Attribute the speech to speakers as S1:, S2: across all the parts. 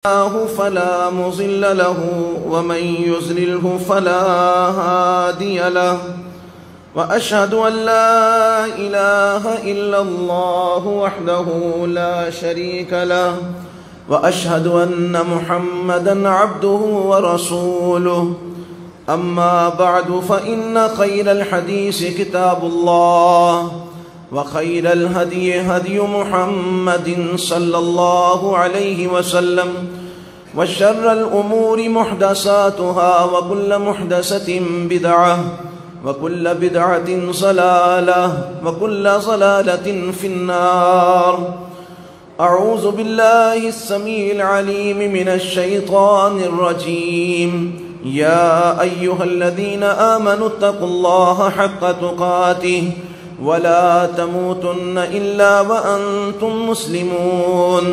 S1: الله فلا مضل له ومن يضلله فلا هادي له وأشهد أن لا إله إلا الله وحده لا شريك له وأشهد أن محمدا عبده ورسوله أما بعد فإن خير الحديث كتاب الله وخير الهدي هدي محمد صلى الله عليه وسلم وشر الأمور محدثاتها وكل محدثة بدعة وكل بدعة ضلالة وكل ضلالة في النار. أعوذ بالله السميع العليم من الشيطان الرجيم. يا أيها الذين آمنوا اتقوا الله حق تقاته ولا تموتن إلا وأنتم مسلمون.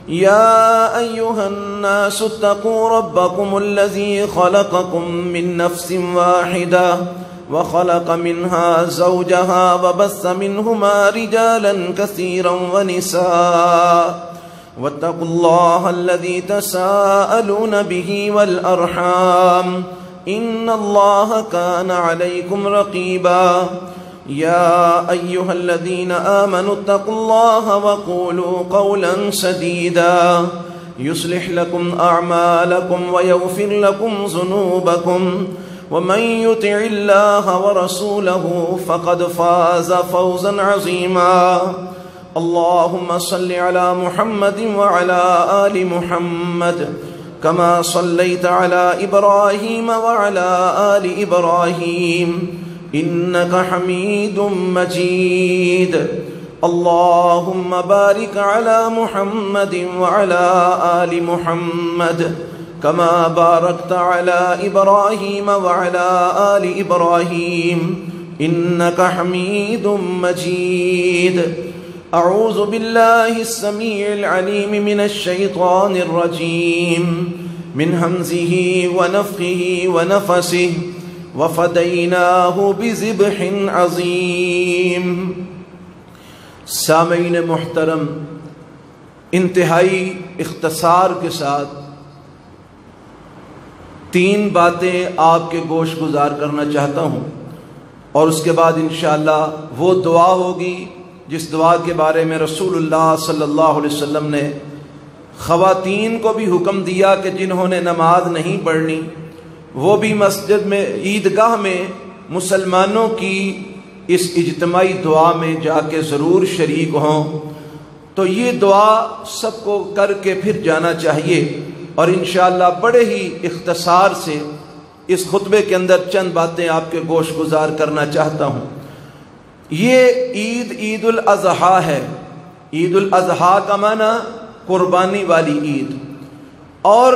S1: يا أيها الناس اتقوا ربكم الذي خلقكم من نفس واحدة وخلق منها زوجها وبث منهما رجالا كثيرا ونساء واتقوا الله الذي تساءلون به والأرحام إن الله كان عليكم رقيبا. يا أيها الذين آمنوا اتقوا الله وقولوا قولا سديدا يصلح لكم أعمالكم ويغفر لكم ذنوبكم ومن يطع الله ورسوله فقد فاز فوزا عظيما. اللهم صل على محمد وعلى آل محمد كما صليت على إبراهيم وعلى آل إبراهيم إنك حميد مجيد. اللهم بارك على محمد وعلى آل محمد كما باركت على إبراهيم وعلى آل إبراهيم إنك حميد مجيد. أعوذ بالله السميع العليم من الشيطان الرجيم من همزه ونفخه ونفسه وفدیناہ بذبح عظیم. سامعین محترم، انتہائی اختصار کے ساتھ تین باتیں آپ کے گوش گزار کرنا چاہتا ہوں اور اس کے بعد انشاءاللہ وہ دعا ہوگی جس دعا کے بارے میں رسول اللہ صلی اللہ علیہ وسلم نے خواتین کو بھی حکم دیا کہ جنہوں نے نماز نہیں پڑھنی وہ بھی مسجد میں عیدگاہ میں مسلمانوں کی اس اجتماعی دعا میں جا کے ضرور شریک ہوں. تو یہ دعا سب کو کر کے پھر جانا چاہیے اور انشاءاللہ بڑے ہی اختصار سے اس خطبے کے اندر چند باتیں آپ کے گوش گزار کرنا چاہتا ہوں. یہ عید الاضحیٰ ہے. عید الاضحیٰ کا معنی قربانی والی عید، اور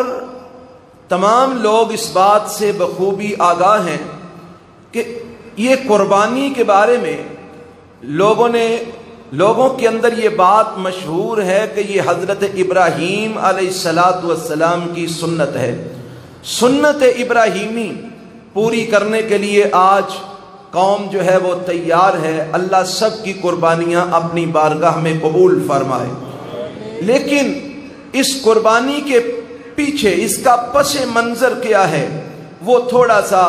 S1: تمام لوگ اس بات سے بخوبی آگاہ ہیں کہ یہ قربانی کے بارے میں لوگوں کے اندر یہ بات مشہور ہے کہ یہ حضرت ابراہیم علیہ السلام کی سنت ہے. سنت ابراہیمی پوری کرنے کے لیے آج قوم جو ہے وہ تیار ہے. اللہ سب کی قربانیاں اپنی بارگاہ میں قبول فرمائے. لیکن اس قربانی کے پیچھے اس کا پس منظر کیا ہے وہ تھوڑا سا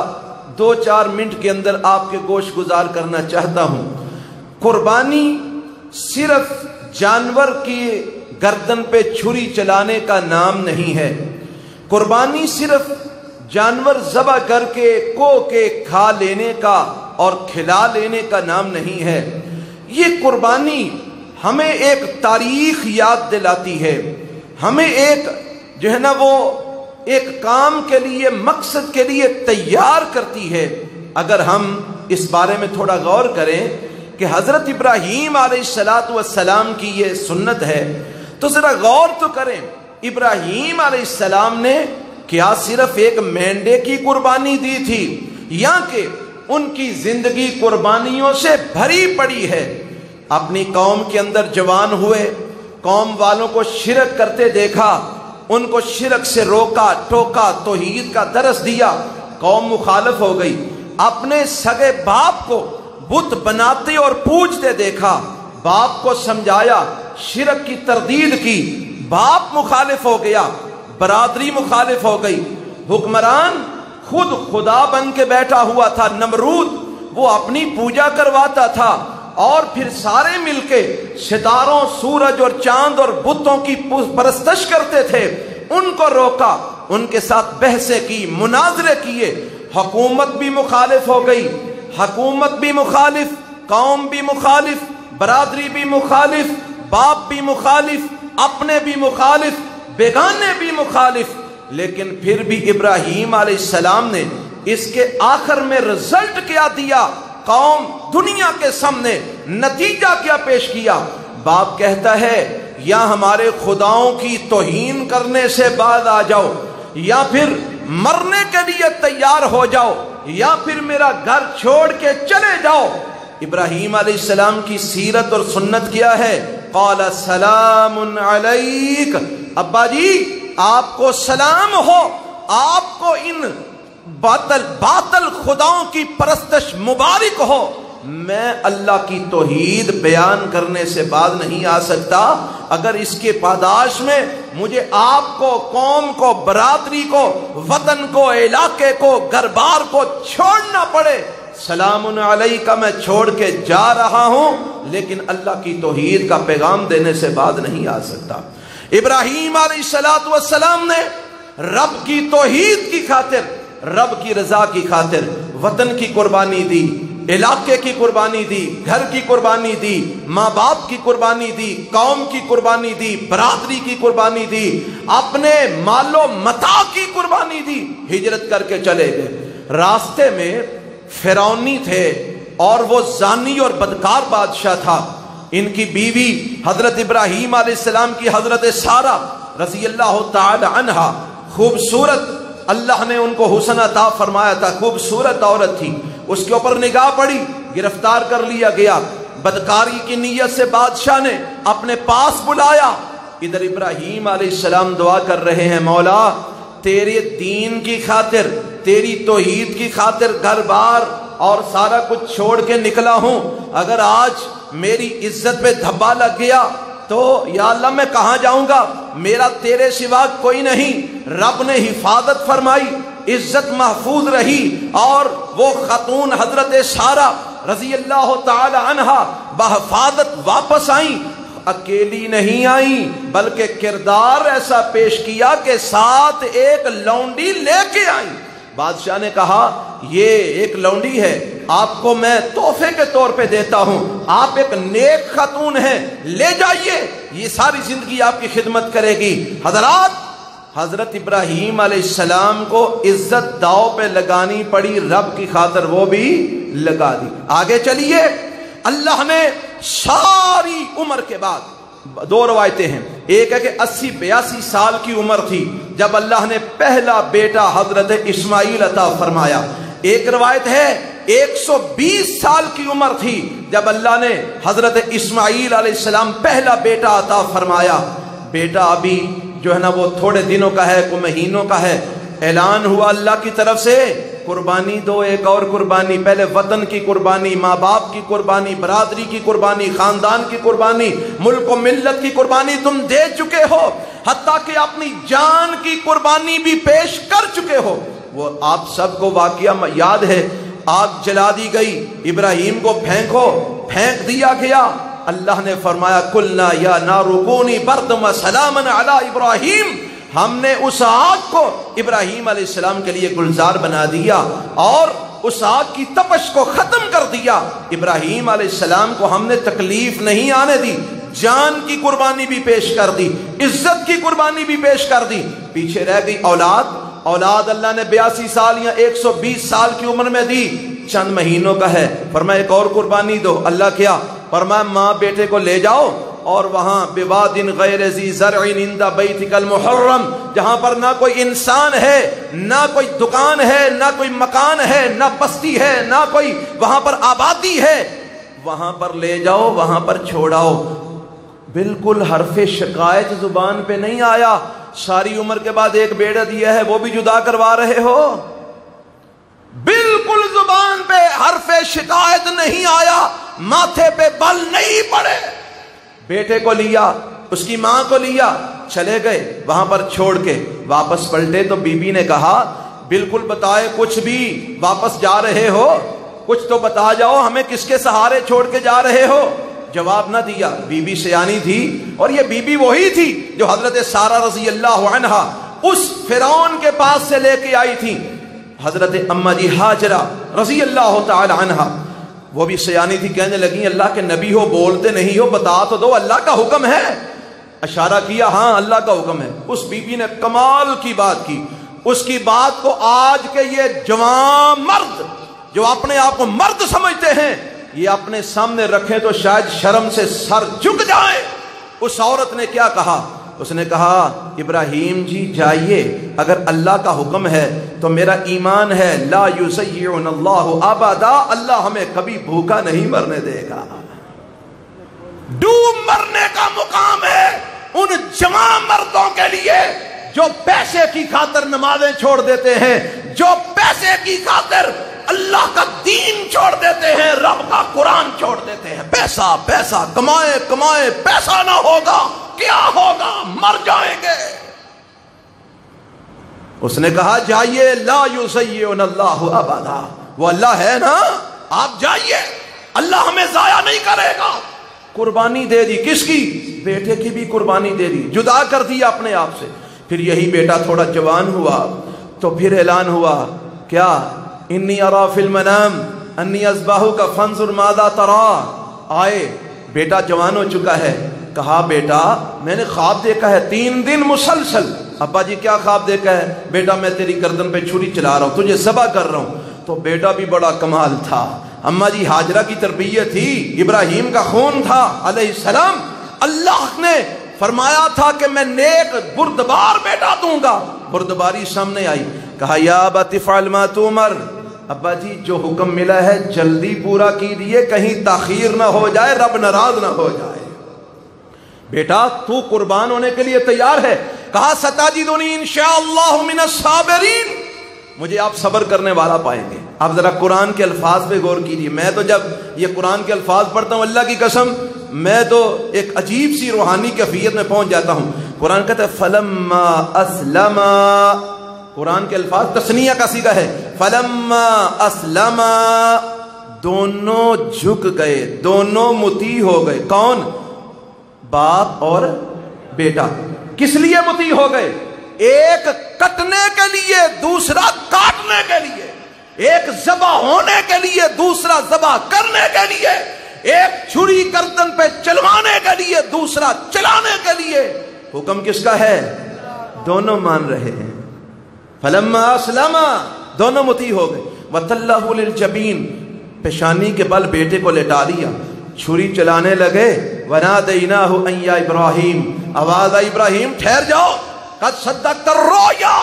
S1: 2-4 منٹ کے اندر آپ کے گوش گزار کرنا چاہتا ہوں. قربانی صرف جانور کی گردن پہ چھری چلانے کا نام نہیں ہے. قربانی صرف جانور ذبح کر کے کے کھا لینے کا اور کھلا لینے کا نام نہیں ہے. یہ قربانی ہمیں ایک تاریخ یاد دلاتی ہے، ہمیں ایک جو ہے نا وہ ایک کام کے لیے، مقصد کے لیے تیار کرتی ہے. اگر ہم اس بارے میں تھوڑا غور کریں کہ حضرت ابراہیم علیہ السلام کی یہ سنت ہے تو ذرا غور تو کریں. ابراہیم علیہ السلام نے کیا صرف ایک مینڈے کی قربانی دی تھی یا کہ ان کی زندگی قربانیوں سے بھری پڑی ہے؟ اپنی قوم کے اندر جوان ہوئے، قوم والوں کو شرک کرتے دیکھا، ان کو شرک سے روکا ٹوکا، توحید کا درس دیا، قوم مخالف ہو گئی. اپنے سگے باپ کو بت بناتے اور پوجتے دیکھا، باپ کو سمجھایا، شرک کی تردید کی، باپ مخالف ہو گیا، برادری مخالف ہو گئی، حکمران خود خدا بن کے بیٹھا ہوا تھا نمرود، وہ اپنی پوجا کرواتا تھا اور پھر سارے مل کے ستاروں، سورج اور چاند اور بتوں کی پرستش کرتے تھے، ان کو روکا، ان کے ساتھ بحثیں کی، مناظرے کیے، حکومت بھی مخالف ہو گئی، حکومت بھی مخالف، قوم بھی مخالف، برادری بھی مخالف، باپ بھی مخالف، اپنے بھی مخالف، بیگانے بھی مخالف، لیکن پھر بھی ابراہیم علیہ السلام نے اس کے آخر میں رزلٹ کیا دیا، قوم دنیا کے سامنے نتیجہ کیا پیش کیا؟ باپ کہتا ہے یا ہمارے خداؤں کی توہین کرنے سے باز آ جاؤ، یا پھر مرنے کے لیے تیار ہو جاؤ، یا پھر میرا گھر چھوڑ کے چلے جاؤ۔ ابراہیم علیہ السلام کی سیرت اور سنت کیا ہے؟ قال سلام علیک، ابا جی آپ کو سلام ہو، آپ کو ان باطل خداؤں کی پرستش مبارک ہو، میں اللہ کی توحید بیان کرنے سے باز نہیں آ سکتا اگر اس کے پاداش میں مجھے آپ کو، قوم کو، برادری کو، وطن کو، علاقے کو، گھر بار کو چھوڑنا پڑے۔ سلام علیکہ میں چھوڑ کے جا رہا ہوں، لیکن اللہ کی توحید کا پیغام دینے سے باز نہیں آ سکتا۔ ابراہیم علیہ السلام نے رب کی توحید کی خاطر، رب کی رضا کی خاطر وطن کی قربانی دی، علاقے کی قربانی دی، گھر کی قربانی دی، ماں باپ کی قربانی دی، قوم کی قربانی دی، برادری کی قربانی دی، اپنے مال و متاع کی قربانی دی، ہجرت کر کے چلے گئے۔ راستے میں فرعونی تھے اور وہ زانی اور بدکار بادشاہ تھا، ان کی بیوی حضرت ابراہیم علیہ السلام کی حضرت سارہ رضی اللہ تعالی عنہا خوبصورت، اللہ نے ان کو حسن عطا فرمایا تھا، خوبصورت عورت تھی، اس کے اوپر نگاہ پڑی، گرفتار کر لیا گیا، بدکاری کی نیت سے بادشاہ نے اپنے پاس بلایا۔ ادھر ابراہیم علیہ السلام دعا کر رہے ہیں، مولا تیرے دین کی خاطر، تیری توحید کی خاطر گھر بار اور سارا کچھ چھوڑ کے نکلا ہوں، اگر آج میری عزت پہ دھبا لگ گیا تو یا اللہ میں کہاں جاؤں گا؟ میرا تیرے سوا کوئی نہیں۔ رب نے حفاظت فرمائی، عزت محفوظ رہی، اور وہ خاتون حضرت سارہ رضی اللہ تعالی عنہا بحفاظت واپس آئیں۔ اکیلی نہیں آئیں بلکہ کردار ایسا پیش کیا کہ ساتھ ایک لونڈی لے کے آئیں۔ بادشاہ نے کہا یہ ایک لونڈی ہے، آپ کو میں تحفے کے طور پہ دیتا ہوں، آپ ایک نیک خاتون ہیں، لے جائیے، یہ ساری زندگی آپ کی خدمت کرے گی۔ حضرات، حضرت ابراہیم علیہ السلام کو عزت داؤ پہ لگانی پڑی، رب کی خاطر وہ بھی لگا دی۔ آگے چلیے، اللہ نے ساری عمر کے بعد، دو روایتیں ہیں، ایک ہے کہ 80-82 سال کی عمر تھی جب اللہ نے پہلا بیٹا حضرت اسماعیل عطا فرمایا، ایک روایت ہے 120 سال کی عمر تھی جب اللہ نے حضرت اسماعیل علیہ السلام پہلا بیٹا عطا فرمایا۔ بیٹا ابھی جو ہے نا وہ تھوڑے دنوں کا ہے، کوئی مہینوں کا ہے، اعلان ہوا اللہ کی طرف سے قربانی دو، ایک اور قربانی، پہلے وطن کی قربانی، ماں باپ کی قربانی، برادری کی قربانی، خاندان کی قربانی، ملک و ملت کی قربانی تم دے چکے ہو، حتیٰ کہ اپنی جان کی قربانی بھی پیش کر چکے ہو۔ وہ آپ سب کو واقعہ یاد ہے، آگ جلا دی گئی، ابراہیم کو پھینکو، پھینک دیا گیا، اللہ نے فرمایا قلنا یا نار کونی بردا وسلاما علی ابراہیم، ہم نے اس آگ کو ابراہیم علیہ السلام کے لیے گلزار بنا دیا اور اس آگ کی تپش کو ختم کر دیا۔ ابراہیم علیہ السلام کو ہم نے تکلیف نہیں آنے دی، جان کی قربانی بھی پیش کر دی، عزت کی قربانی بھی پیش کر دی، پیچھے رہ گئی اولاد اللہ نے 82 سال یا 120 سال کی عمر میں دی، چند مہینوں کا ہے، فرمایا ایک اور قربانی دو، اللہ کیا فرمایا ماں بیٹے کو لے جاؤ اور وہاں بواد غیر ذی زرع عند بیتک المحرم، جہاں پر نہ کوئی انسان ہے، نہ کوئی دکان ہے، نہ کوئی مکان ہے، نہ بستی ہے، نہ کوئی وہاں پر آبادی ہے، وہاں پر لے جاؤ، وہاں پر چھوڑاؤ۔ بالکل حرف شکایت زبان پہ نہیں آیا، ساری عمر کے بعد ایک بیٹا دیا ہے وہ بھی جدا کروا رہے ہو، بالکل زبان پہ حرف شکایت نہیں آیا، ماتھے پہ بل نہیں پڑے۔ بیٹے کو لیا، اس کی ماں کو لیا، چلے گئے وہاں پر چھوڑ کے واپس پلٹے تو بی بی نے کہا بالکل بتائے کچھ بھی، واپس جا رہے ہو کچھ تو بتا جاؤ ہمیں، کس کے سہارے چھوڑ کے جا رہے ہو؟ جواب نہ دیا۔ بی بی سیانی تھی، اور یہ بی بی وہی تھی جو حضرت سارہ رضی اللہ عنہا اس فرعون کے پاس سے لے کے آئی تھی۔ حضرت اماں جی ہاجرہ رضی اللہ تعالی عنہا وہ بھی سیانی تھی، کہنے لگی اللہ کے نبی ہو، بولتے نہیں ہو، بتا تو دو اللہ کا حکم ہے۔ اشارہ کیا ہاں اللہ کا حکم ہے۔ اس بی بی نے کمال کی بات کی، اس کی بات کو آج کے یہ جوان مرد جو اپنے آپ کو مرد سمجھتے ہیں یہ اپنے سامنے رکھیں تو شاید شرم سے سر جھک جائے۔ اس عورت نے کیا کہا؟ اس نے کہا ابراہیم جی جائیے، اگر اللہ کا حکم ہے تو میرا ایمان ہے لا یضیعنا اللہ ابدا، اللہ ہمیں کبھی بھوکا نہیں مرنے دے گا۔ ڈوب مرنے کا مقام ہے ان جوان مردوں کے لیے جو پیسے کی خاطر نمازیں چھوڑ دیتے ہیں، جو پیسے کی خاطر اللہ کا دین چھوڑ دیتے ہیں، رب کا قرآن چھوڑ دیتے ہیں۔ پیسہ پیسہ کمائے کمائے، پیسہ نہ ہوگا کیا ہوگا، مر جائیں گے۔ اس نے کہا جائیے لا یضیعنا اللہ ابدا، وہ اللہ ہے نا، آپ جائیے، اللہ ہمیں ضائع نہیں کرے گا۔ قربانی دے دی، کس کی؟ بیٹے کی بھی قربانی دے دی، جدا کر دیا اپنے آپ سے۔ پھر یہی بیٹا تھوڑا جوان ہوا تو پھر اعلان ہوا کیا؟ انی ارا فی المنام انی اذبحک فانظر ماذا تری۔ آئے بیٹا جوان ہو چکا ہے، کہا بیٹا میں نے خواب دیکھا ہے 3 دن مسلسل۔ ابا جی کیا خواب دیکھا ہے؟ بیٹا میں تیری گردن پہ چھری چلا رہا ہوں، تجھے ذبح کر رہا ہوں۔ تو بیٹا بھی بڑا کمال تھا، اماں جی ہاجرہ کی تربیت تھی، ابراہیم کا خون تھا علیہ السلام۔ اللہ نے فرمایا تھا کہ میں نیک بردبار بیٹا دوں گا، بردباری سامنے آئی۔ کہا یا ابت افعل ما تؤمر، ابا جی جو حکم ملا ہے جلدی پورا کیجیے، کہیں تاخیر نہ ہو جائے، رب ناراض نہ ہو جائے۔ بیٹا تو قربان ہونے کے لیے تیار ہے؟ کہا ستجدنی انشاءاللہ من الصابرین، مجھے آپ صبر کرنے والا پائیں گے۔ آپ ذرا قرآن کے الفاظ پہ غور کیجیے، میں تو جب یہ قرآن کے الفاظ پڑھتا ہوں اللہ کی قسم میں تو ایک عجیب سی روحانی کیفیت میں پہنچ جاتا ہوں۔ قرآن کہتا ہے فلما اسلم، قرآن کے الفاظ تثنیہ کا صیغہ ہے، فلما اسلم، دونوں جھک گئے، دونوں مطیع ہو گئے۔ کون؟ باپ اور بیٹا۔ کس لیے مطیع ہو گئے؟ ایک کٹنے کے لیے، دوسرا کاٹنے کے لیے، ایک ذبح ہونے کے لیے، دوسرا ذبح کرنے کے لیے، ایک چھری گردن پہ چلوانے کے لیے، دوسرا چلانے کے لیے۔ حکم کس کا ہے؟ دونوں مان رہے ہیں۔ فلما اسلم، دونوں مطیع ہو گئے۔ وَتَلَّهُ لِلْجَبِينِ، پیشانی کے بل بیٹے کو لٹا لیا، چھری چلانے لگے۔ وَنَادَيْنَاهُ أَن يَا إِبْرَاهِيمُ، آواز آئی ابراہیم ٹھہر جاؤ، قد صدقت الرؤيا،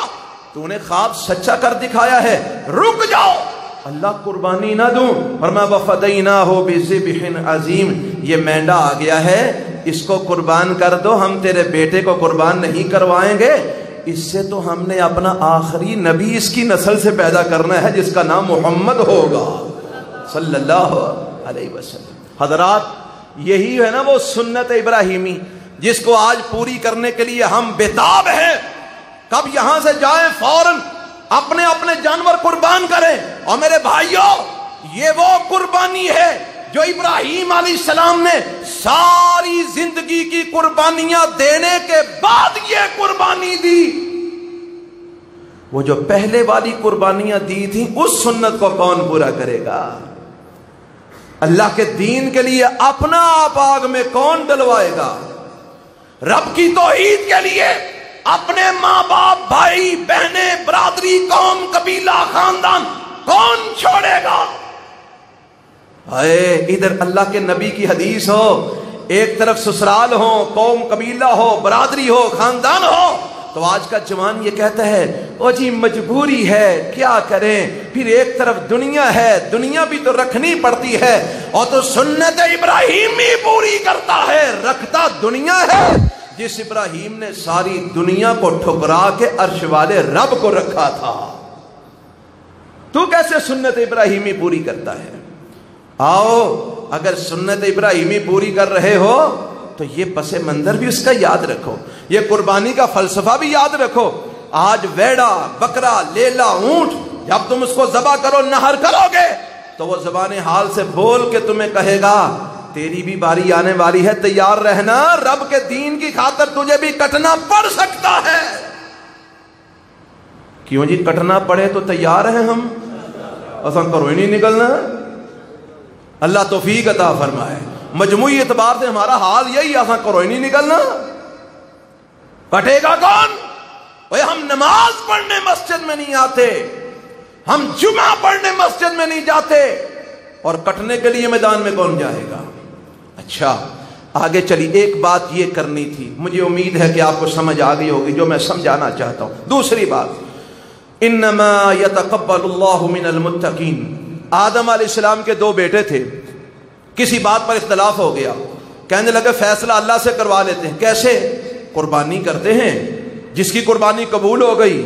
S1: تو نے خواب سچا کر دکھایا ہے، رک جاؤ، اللہ قربانی نہ دوں۔ فرمایا وَفَدَيْنَاهُ بِذِبْحٍ عَظِيمٍ، یہ مینڈا آ گیا ہے، اس کو قربان کر دو، ہم تیرے بیٹے کو قربان نہیں کروائیں گے، اس سے تو ہم نے اپنا آخری نبی اس کی نسل سے پیدا کرنا ہے جس کا نام محمد ہوگا صلی اللہ علیہ وسلم۔ حضرات یہی ہے نا وہ سنت ابراہیمی جس کو آج پوری کرنے کے لیے ہم بےتاب ہیں۔ کب یہاں سے جائیں فوراً اپنے اپنے جانور قربان کریں۔ اور میرے بھائیوں یہ وہ قربانی ہے جو ابراہیم علیہ السلام نے ساری زندگی کی قربانیاں دینے کے بعد یہ قربانی دی۔ وہ جو پہلے والی قربانیاں دی تھیں اس سنت کو کون پورا کرے گا؟ اللہ کے دین کے لیے اپنا آپ آگ میں کون ڈلوائے گا؟ رب کی توحید کے لیے اپنے ماں باپ، بھائی بہنیں، برادری، قوم، قبیلہ، خاندان کون چھوڑے گا؟ ادھر اللہ کے نبی کی حدیث ہو، ایک طرف سسرال ہو، قوم قبیلہ ہو، برادری ہو، خاندان ہو، تو آج کا جوان یہ کہتا ہے او جی مجبوری ہے کیا کریں، پھر ایک طرف دنیا ہے، دنیا بھی تو رکھنی پڑتی ہے، اور تو سنت ابراہیمی پوری کرتا ہے، رکھتا دنیا ہے جس ابراہیم نے ساری دنیا کو ٹھکرا کے عرش والے رب کو رکھا تھا۔ تو کیسے سنت ابراہیمی پوری کرتا ہے؟ آؤ اگر سنت ابراہیمی پوری کر رہے ہو تو یہ پس منظر بھی اس کا یاد رکھو، یہ قربانی کا فلسفہ بھی یاد رکھو۔ آج ویڑا، بکرا، لیلا، اونٹ جب تم اس کو ذبح کرو، نہر کرو گے تو وہ زبان حال سے بول کے تمہیں کہے گا تیری بھی باری آنے والی ہے، تیار رہنا، رب کے دین کی خاطر تجھے بھی کٹنا پڑ سکتا ہے۔ کیوں جی؟ کٹنا پڑے تو تیار ہیں ہم، ایسا کرو ہی نہیں نکلنا۔ اللہ توفیق عطا فرمائے۔ مجموعی اعتبار سے ہمارا حال یہی، ایسا کرو ہی نہیں نکلنا۔ کٹے گا کون؟ ہم نماز پڑھنے مسجد میں نہیں آتے، ہم جمعہ پڑھنے مسجد میں نہیں جاتے، اور کٹنے کے لیے میدان میں کون جائے گا؟ اچھا آگے چلی، ایک بات یہ کرنی تھی، مجھے امید ہے کہ آپ کو سمجھ آ گئی ہوگی جو میں سمجھانا چاہتا ہوں۔ دوسری بات، انما یتقبل اللہ من المتقین۔ آدم علیہ السلام کے 2 بیٹے تھے، کسی بات پر اختلاف ہو گیا، کہنے لگے فیصلہ اللہ سے کروا لیتے ہیں۔ کیسے؟ قربانی کرتے ہیں، جس کی قربانی قبول ہو گئی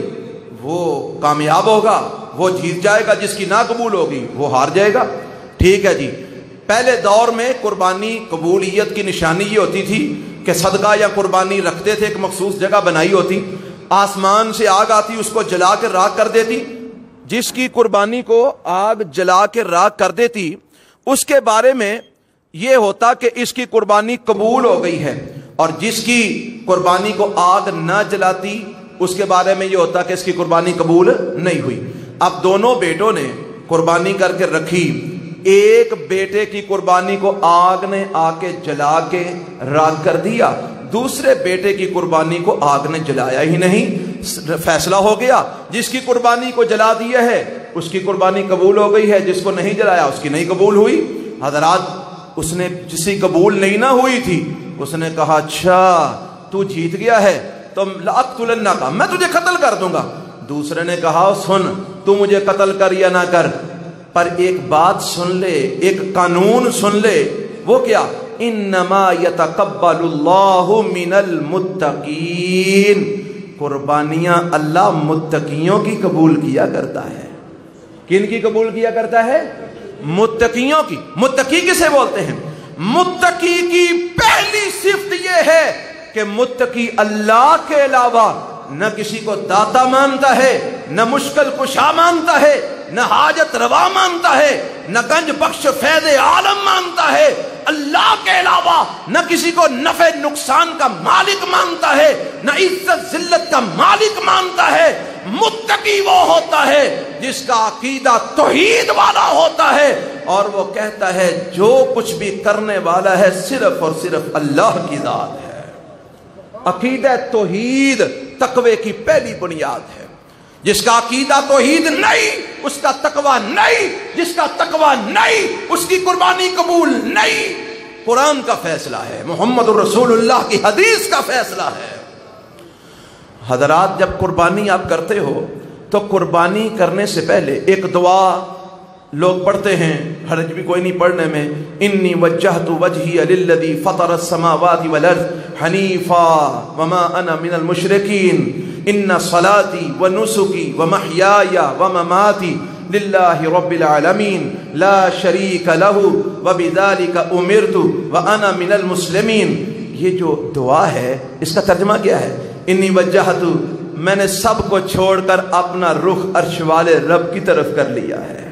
S1: وہ کامیاب ہوگا، وہ جیت جائے گا، جس کی نہ قبول ہوگی وہ ہار جائے گا۔ ٹھیک ہے جی۔ پہلے دور میں قربانی قبولیت کی نشانی یہ ہوتی تھی کہ صدقہ یا قربانی رکھتے تھے، ایک مخصوص جگہ بنائی ہوتی، آسمان سے آگ آتی، اس کو جلا کے راکھ کر دیتی۔ جس کی قربانی کو آگ جلا کے راکھ کر دیتی، اس کے بارے میں یہ ہوتا کہ اس کی قربانی قبول ہو گئی ہے، اور جس کی قربانی کو آگ نہ جلاتی اس کے بارے میں یہ ہوتا کہ اس کی قربانی قبول نہیں ہوئی۔ اب دونوں بیٹوں نے قربانی کر کے رکھی، ایک بیٹے کی قربانی کو آگ نے آ کے جلا کے راکھ کر دیا، دوسرے بیٹے کی قربانی کو آگ نے جلایا ہی نہیں۔ فیصلہ ہو گیا، جس کی قربانی کو جلا دیا ہے اس کی قربانی قبول ہو گئی ہے، جس کو نہیں جلایا اس کی نہیں قبول ہوئی۔ حضرات، اس نے جسی قبول نہیں نہ ہوئی تھی، اس نے کہا اچھا تو جیت گیا ہے تو لأقتلنک، میں تجھے قتل کر دوں گا۔ دوسرے نے کہا سن، تو مجھے قتل کر یا نہ کر، پر ایک بات سن لے، ایک قانون سن لے۔ وہ کیا؟ انما یتقبل اللہ من المتقین۔ قربانیاں اللہ متقیوں کی قبول کیا کرتا ہے۔ کن کی قبول کیا کرتا ہے؟ متقیوں کی۔ متقی کسے بولتے ہیں؟ متقی کی پہلی صفت یہ ہے کہ متقی اللہ کے علاوہ نہ کسی کو داتا مانتا ہے، نہ مشکل کشا مانتا ہے، نہ حاجت روا مانتا ہے، نہ گنج بخش فیض عالم مانتا ہے، اللہ کے علاوہ نہ کسی کو نفع نقصان کا مالک مانتا ہے، نہ عزت ذلت کا مالک مانتا ہے۔ متقی وہ ہوتا ہے جس کا عقیدہ توحید والا ہوتا ہے، اور وہ کہتا ہے جو کچھ بھی کرنے والا ہے صرف اور صرف اللہ کی ذات ہے۔ عقیدہ توحید تقوی کی پہلی بنیاد ہے۔ جس کا عقیدہ توحید نہیں اس کا تقوی نہیں، جس کا تقوی نہیں اس کی قربانی قبول نہیں۔ قرآن کا فیصلہ ہے، محمد رسول اللہ کی حدیث کا فیصلہ ہے۔ حضرات، جب قربانی آپ کرتے ہو تو قربانی کرنے سے پہلے ایک دعا لوگ پڑھتے ہیں، حرج بھی کوئی نہیں پڑھنے میں، انی وجہت وجہی للذی فطر السماوات والارض حنیفا وما انا من المشرکین ان صلاتی ونسکی ومحیای ومماتی للہ رب العالمین لا شریک لہ وبذالک امرت وانا من المسلمین۔ یہ جو دعا ہے اس کا ترجمہ کیا ہے؟ انی وجہت، میں نے سب کو چھوڑ کر اپنا رخ عرش والے رب کی طرف کر لیا ہے،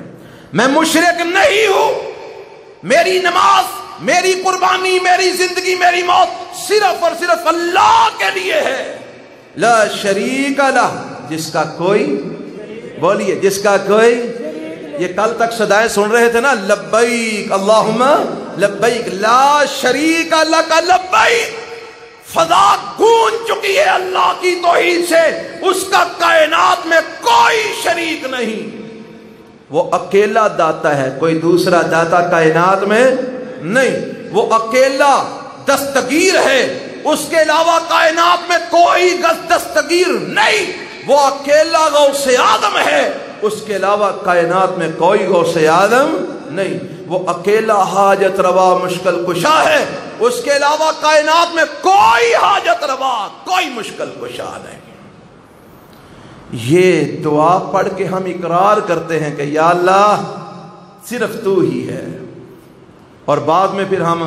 S1: میں مشرک نہیں ہوں، میری نماز، میری قربانی، میری زندگی، میری موت صرف اور صرف اللہ کے لیے ہے۔ لا شریک لہ، جس کا کوئی، بولیے جس کا کوئی، یہ کل تک صدائیں سن رہے تھے نا، لبیک اللہم لبیک لا شریک لک لبیک۔ فضا گونج چکی ہے اللہ کی توحید سے، اس کا کائنات میں کوئی شریک نہیں، وہ اکیلا داتا ہے، کوئی دوسرا داتا کائنات میں نہیں، وہ اکیلا دستگیر ہے، اس کے علاوہ کائنات میں کوئی دستگیر نہیں، وہ اکیلا غوث آدم ہے، اس کے علاوہ کائنات میں کوئی غوث آدم نہیں، وہ اکیلا حاجت روا مشکل کشا ہے، اس کے علاوہ کائنات میں کوئی حاجت روا، کوئی مشکل کشا نہیں۔ یہ دعا پڑھ کے ہم اقرار کرتے ہیں کہ یا اللہ صرف تو ہی ہے، اور بعد میں پھر ہم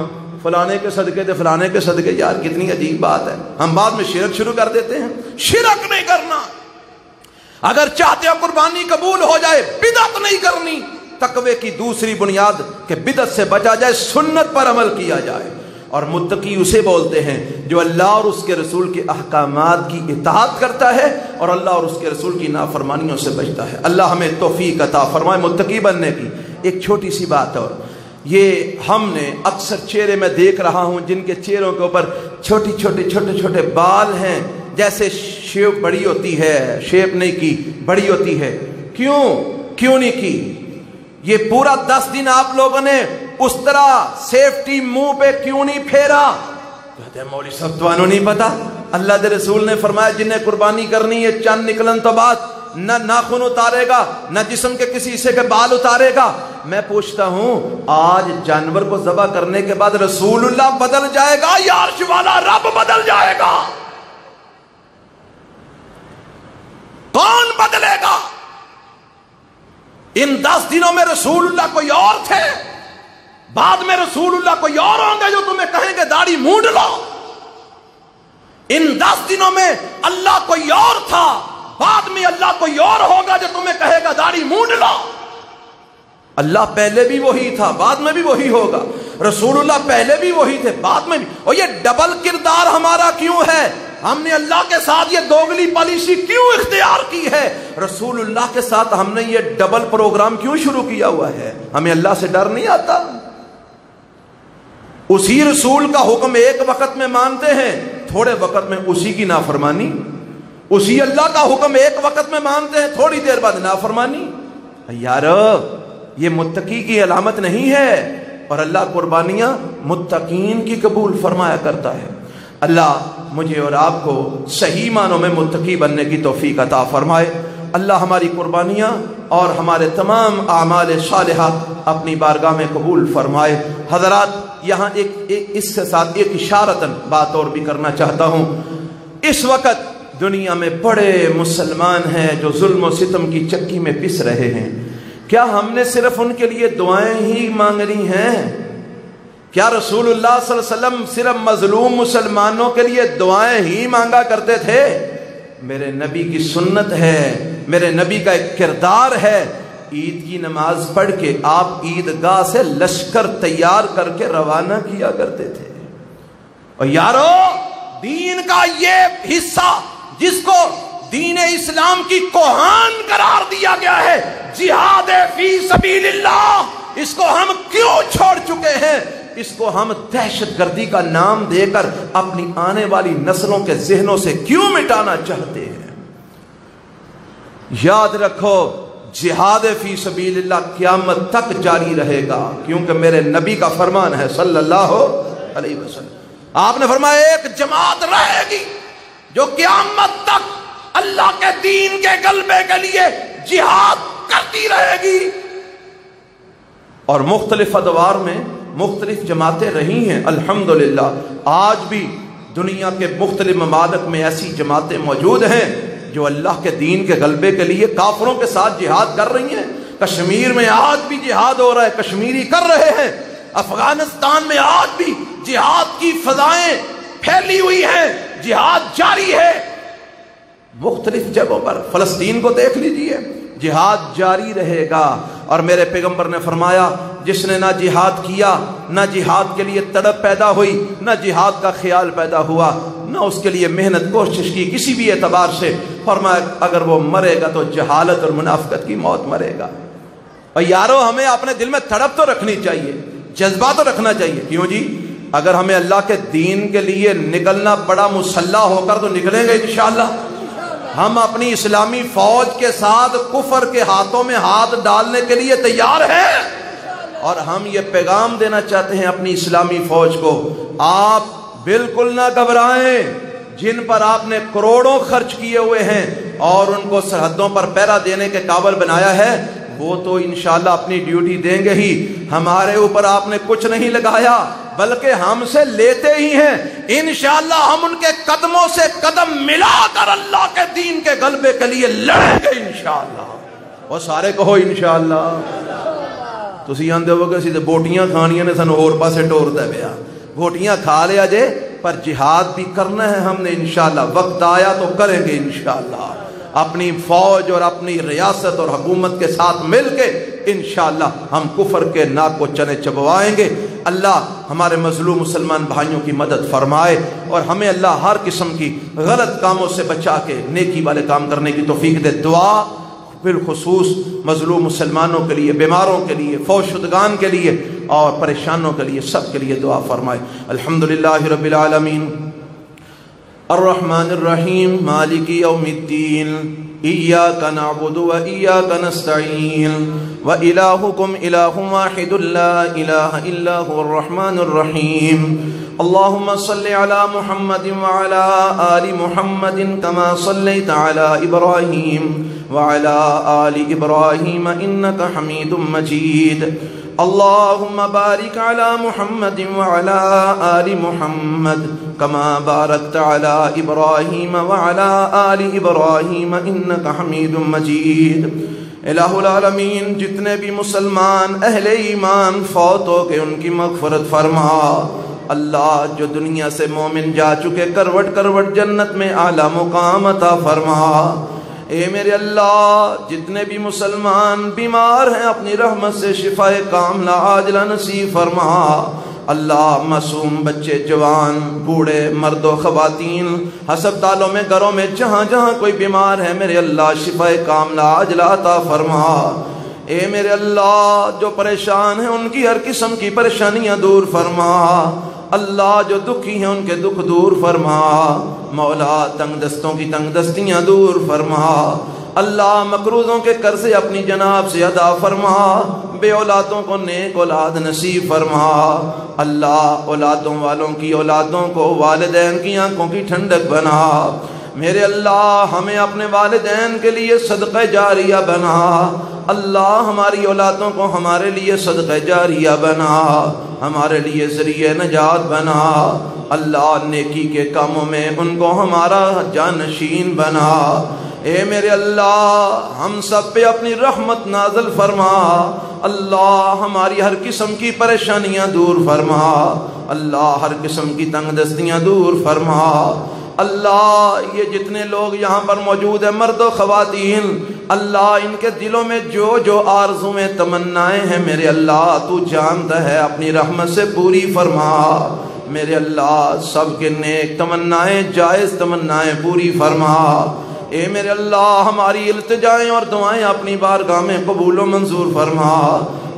S1: فلانے کے صدقے تھے فلانے کے صدقے. یار کتنی عجیب بات ہے. ہم بعد میں شرک شروع کر دیتے ہیں. شرک نہیں کرنا. اگر چاہتے ہو قربانی قبول ہو جائے بدعت نہیں کرنی. تقوی کی دوسری بنیاد کہ بدعت سے بچا جائے, سنت پر عمل کیا جائے. اور متقی اسے بولتے ہیں جو اللہ اور اس کے رسول کے احکامات کی اطاعت کرتا ہے اور اللہ اور اس کے رسول کی نافرمانیوں سے بچتا ہے. اللہ ہمیں توفیق عطا فرمائے متقی بننے کی. ایک چھوٹی سی بات اور, یہ ہم نے اکثر چہرے میں دیکھ رہا ہوں جن کے چہروں کے اوپر چھوٹے چھوٹے بال ہیں, جیسے شیپ بڑی ہوتی ہے, شیپ نہیں کی بڑی ہوتی ہے. کیوں نہیں کی؟ یہ پورا 10 دن آپ لوگوں نے اس طرح سیفٹی منہ پہ کیوں نہیں پھیرا؟ کہتے ہیں مولوی صاحب تو نہیں پتا. اللہ کے رسول نے فرمایا جنہیں قربانی کرنی ہے چند نکلن تو بعد نہ ناخن اتارے گا نہ جسم کے کسی حصے کے بال اتارے گا. میں پوچھتا ہوں آج جانور کو ذبح کرنے کے بعد رسول اللہ بدل جائے گا یا عرش والا رب بدل جائے گا؟ کون بدلے گا؟ ان 10 دنوں میں رسول اللہ کوئی اور تھے, بعد میں رسول اللہ کوئی اور ہوں گے جو تمہیں کہیں گے داڑھی مونڈ لو. ان 10 دنوں میں اللہ کوئی اور تھا, بعد میں اللہ کوئی اور ہوگا جو تمہیں کہے گا داڑھی مونڈ لو. اللہ پہلے بھی وہی تھا, بعد میں بھی وہی ہوگا. رسول اللہ پہلے بھی وہی تھے, بعد میں بھی. اور یہ ڈبل کردار ہمارا کیوں ہے؟ ہم نے اللہ کے ساتھ یہ دوگلی پالیسی کیوں اختیار کی ہے؟ رسول اللہ کے ساتھ ہم نے یہ ڈبل پروگرام کیوں شروع کیا ہوا ہے؟ ہمیں اللہ سے ڈر نہیں آتا؟ اسی رسول کا حکم ایک وقت میں مانتے ہیں, تھوڑے وقت میں اسی کی نافرمانی. اسی اللہ کا حکم ایک وقت میں مانتے ہیں, تھوڑی دیر بعد نافرمانی. یارو یہ متقی کی علامت نہیں ہے. اور اللہ قربانیاں متقین کی قبول فرمایا کرتا ہے. اللہ مجھے اور آپ کو صحیح معنوں میں متقی بننے کی توفیق عطا فرمائے. اللہ ہماری قربانیاں اور ہمارے تمام اعمال صالحہ اپنی بارگاہ میں قبول فرمائے. حضرات یہاں اس کے ساتھ ایک اشارتاً بات اور بھی کرنا چاہتا ہوں. اس وقت دنیا میں بڑے مسلمان ہیں جو ظلم و ستم کی چکی میں پس رہے ہیں. کیا ہم نے صرف ان کے لیے دعائیں ہی مانگنی ہیں؟ کیا رسول اللہ صلی اللہ علیہ وسلم صرف مظلوم مسلمانوں کے لیے دعائیں ہی مانگا کرتے تھے؟ میرے نبی کی سنت ہے, میرے نبی کا ایک کردار ہے. عید کی نماز پڑھ کے آپ عیدگاہ سے لشکر تیار کر کے روانہ کیا کرتے تھے. اور یارو دین کا یہ حصہ جس کو دین اسلام کی کوہان قرار دیا گیا ہے, جہاد فی سبیل اللہ, اس کو ہم کیوں چھوڑ چکے ہیں؟ اس کو ہم دہشت گردی کا نام دے کر اپنی آنے والی نسلوں کے ذہنوں سے کیوں مٹانا چاہتے ہیں؟ یاد رکھو جہاد فی سبیل اللہ قیامت تک جاری رہے گا, کیونکہ میرے نبی کا فرمان ہے صلی اللہ علیہ وسلم. آپ نے فرمایا ایک جماعت رہے گی جو قیامت تک اللہ کے دین کے غلبے کے لیے جہاد کرتی رہے گی. اور مختلف ادوار میں مختلف جماعتیں رہی ہیں الحمدللہ. آج بھی دنیا کے مختلف ممالک میں ایسی جماعتیں موجود ہیں جو اللہ کے دین کے غلبے کے لیے کافروں کے ساتھ جہاد کر رہی ہیں. کشمیر میں آج بھی جہاد ہو رہا ہے, کشمیری کر رہے ہیں. افغانستان میں آج بھی جہاد کی فضائیں پھیلی ہوئی ہیں, جہاد جاری ہے مختلف جگہوں پر. فلسطین کو دیکھ لیجئے, جہاد جاری رہے گا. اور میرے پیغمبر نے فرمایا جس نے نہ جہاد کیا, نہ جہاد کے لیے تڑپ پیدا ہوئی, نہ جہاد کا خیال پیدا ہوا, نہ اس کے لیے محنت کوشش کی کسی بھی اعتبار سے, فرمایا اگر وہ مرے گا تو جہالت اور منافقت کی موت مرے گا. اور یارو ہمیں اپنے دل میں تڑپ تو رکھنی چاہیے, جذبہ تو رکھنا چاہیے. کیوں جی؟ اگر ہمیں اللہ کے دین کے لیے نکلنا پڑا مسلح ہو کر تو نکلیں گے انشاءاللہ. ہم اپنی اسلامی فوج کے ساتھ کفر کے ہاتھوں میں ہاتھ ڈالنے کے لیے تیار ہیں. اور ہم یہ پیغام دینا چاہتے ہیں اپنی اسلامی فوج کو, آپ بالکل نہ گھبرائیں. جن پر آپ نے کروڑوں خرچ کیے ہوئے ہیں اور ان کو سرحدوں پر پہرا دینے کے قابل بنایا ہے, وہ تو انشاءاللہ اپنی ڈیوٹی دیں گے ہی. ہمارے اوپر آپ نے کچھ نہیں لگایا بلکہ ہم سے لیتے ہی ہیں. انشاءاللہ ہم ان کے قدموں سے قدم ملا کر اللہ کے دین کے غلبے کے لیے لڑیں گے انشاءاللہ. اور سارے کہو انشاءاللہ. تسی آندے ہو کہ اسی تے بوٹیاں کھانیاں نے سانو ہور پاسے ٹوردا پیا. گھوٹیاں کھا لیا جے پر جہاد بھی کرنا ہے ہم نے انشاءاللہ، وقت آیا تو کریں گے انشاءاللہ، اپنی فوج اور اپنی ریاست اور حکومت کے ساتھ مل کے انشاءاللہ ہم کفر کے ناک کو چنے چبوائیں گے۔ اللہ ہمارے مظلوم مسلمان بھائیوں کی مدد فرمائے اور ہمیں اللہ ہر قسم کی غلط کاموں سے بچا کے نیکی والے کام کرنے کی توفیق دے۔ دعا بالخصوص مظلوم مسلمانوں کے لیے، بیماروں کے لیے، فوت شدگان کے لیے اور پریشانوں کے لیے، سب کے لیے دعا فرمائے۔ الحمدللہ رب العالمین الرحمن الرحیم مالک یوم الدین ایاک نعبد و ایاک نستعین و الہکم الہ واحد لا الہ الا هو الرحمن الرحیم اللہم صل علی محمد وعلی آل محمد کما صلیت علی ابراہیم وعلی آل ابراہیم انک حمید مجید اللہم بارک علی محمد وعلی آل محمد کما بارکت علی ابراہیم وعلی آل ابراہیم انک حمید مجید۔ الہ العالمین جتنے بھی مسلمان اہل ایمان فوت ہو کے ان کی مغفرت فرما۔ اللہ جو دنیا سے مومن جا چکے کروٹ کروٹ جنت میں اعلیٰ مقام عطا فرما۔ اے میرے اللہ جتنے بھی مسلمان بیمار ہیں اپنی رحمت سے شفاء کاملہ عاجلہ نصیب فرما۔ اللہ معصوم بچے، جوان، بوڑھے، مرد و خواتین، ہسپتالوں میں، گھروں میں، جہاں جہاں کوئی بیمار ہے میرے اللہ شفاء کاملہ عاجلہ عطا فرما۔ اے میرے اللہ جو پریشان ہیں ان کی ہر قسم کی پریشانیاں دور فرما۔ اللہ جو دکھی ہیں ان کے دکھ دور فرما۔ مولا تنگ دستوں کی تنگ دستیاں دور فرما۔ اللہ مقروضوں کے قرضے اپنی جناب سے ادا فرما۔ بے اولادوں کو نیک اولاد نصیب فرما۔ اللہ اولادوں والوں کی اولادوں کو والدین کی آنکھوں کی ٹھنڈک بنا۔ میرے اللہ ہمیں اپنے والدین کے لیے صدقہ جاریہ بنا۔ اللہ ہماری اولادوں کو ہمارے لیے صدقہ جاریہ بنا، ہمارے لیے ذریعہ نجات بنا۔ اللہ نیکی کے کاموں میں ان کو ہمارا جانشین بنا۔ اے میرے اللہ ہم سب پہ اپنی رحمت نازل فرما۔ اللہ ہماری ہر قسم کی پریشانیاں دور فرما۔ اللہ ہر قسم کی تنگ دستیاں دور فرما۔ اللہ یہ جتنے لوگ یہاں پر موجود ہیں مرد و خواتین، اللہ ان کے دلوں میں جو جو آرزویں تمنائیں ہیں میرے اللہ تو جانتا ہے، اپنی رحمت سے پوری فرما۔ میرے اللہ سب کے نیک تمنائیں جائز تمنائیں پوری فرما۔ اے میرے اللہ ہماری التجائیں اور دعائیں اپنی بارگاہ میں قبول و منظور فرما۔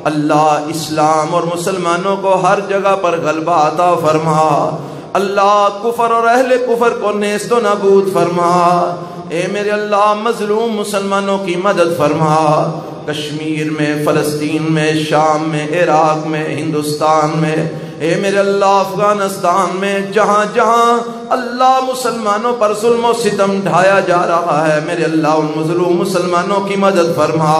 S1: اللہ اسلام اور مسلمانوں کو ہر جگہ پر غلبہ عطا فرما۔ اللہ کفر اور اہل کفر کو نیست و نابود فرما۔ اے میرے اللہ مظلوم مسلمانوں کی مدد فرما۔ کشمیر میں، فلسطین میں، شام میں، عراق میں، ہندوستان میں، اے میرے اللہ افغانستان میں، جہاں جہاں اللہ مسلمانوں پر ظلم و ستم ڈھایا جا رہا ہے میرے اللہ ان مظلوم مسلمانوں کی مدد فرما۔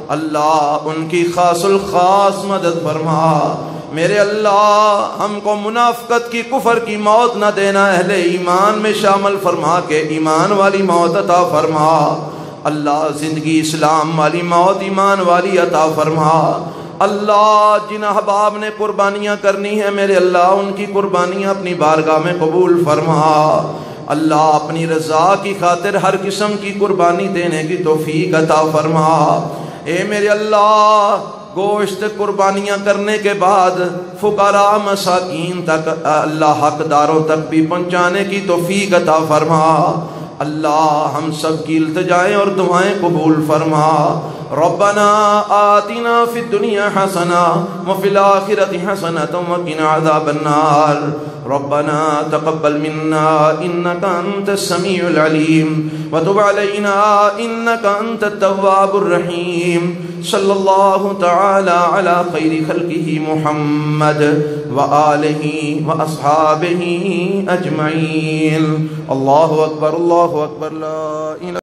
S1: اللہ ان کی خاص الخاص مدد فرما۔ میرے اللہ ہم کو منافقت کی کفر کی موت نہ دینا، اہل ایمان میں شامل فرما کے ایمان والی موت عطا فرما۔ اللہ زندگی اسلام والی موت ایمان والی عطا فرما۔ اللہ جن احباب نے قربانیاں کرنی ہیں میرے اللہ ان کی قربانیاں اپنی بارگاہ میں قبول فرما۔ اللہ اپنی رضا کی خاطر ہر قسم کی قربانی دینے کی توفیق عطا فرما۔ اے میرے اللہ گوشت قربانیاں کرنے کے بعد فقراء مساکین تک اللہ حقداروں تک بھی پہنچانے کی توفیق عطا فرما۔ اللہ ہم سب کی التجائیں اور دعائیں قبول فرما۔ ربنا آتنا فی الدنیا حسنہ وفی الآخرۃ حسنۃ وقنا عذاب النار۔ ربنا تقبل منا انک انت السمیع العلیم وتب علینا انک انت التواب الرحیم۔ صلی اللہ تعالی علی خیر خلقہ محمد وآلہ واصحابہ اجمعین۔ اللہ اکبر، اللہ اکبر، لا الہ